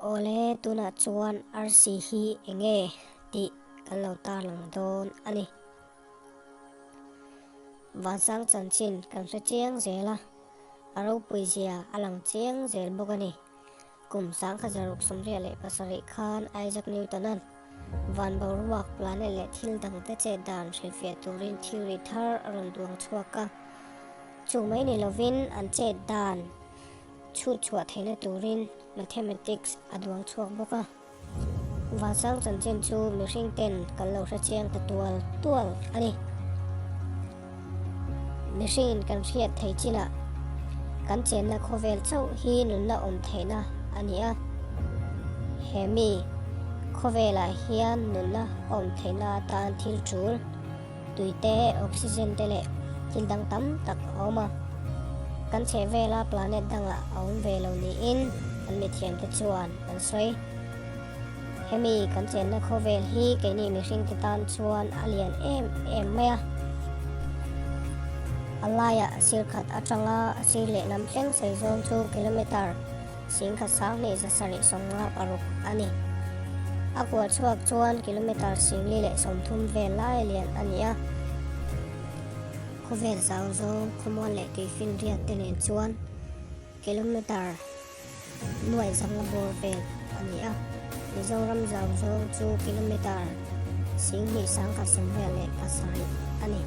ole tuna chuan RC hi enge ti kan lo tar lang don ani van sang chan chin kan hre chiang zela aro puizia alang chiang zel bokani kum sang khajaruk somria le pasari khan Isaac Newton an van boruak planet le thil dang te che dan rifia turin theory thar aron duang chuaka chu mai ni lovin an che dan chu chua theina turin mathematics aduang chuak boka van sang chan chin chu mi hring ten kan lo hre chiang ta tual ani machine kan riat thei chila kan chen na khovel chau hi nun na om theina ania hemi khovela hian nun na om theina tan thil chul tuite oxygen tele thil dang tam tak oma kan che vela planet danga om velo ni in an mi thiam te chuan an soi hemi kan chen na khovel hi ke ni mi hring te tan chuan alian em maya alaya sir khat atanga sir le nam thleng sei zon 2 kilometer sing kha sang ni za sari songa paruk ani akwa chuak chuan kilometer sing li le som thum ve lai lian ania khovel zau zo khomon le ti fin riat tenen chuan kilometer nuai zang bor ve ania mizoram zau zo 2 kilometer sing ni sang kha som ve le pasari ani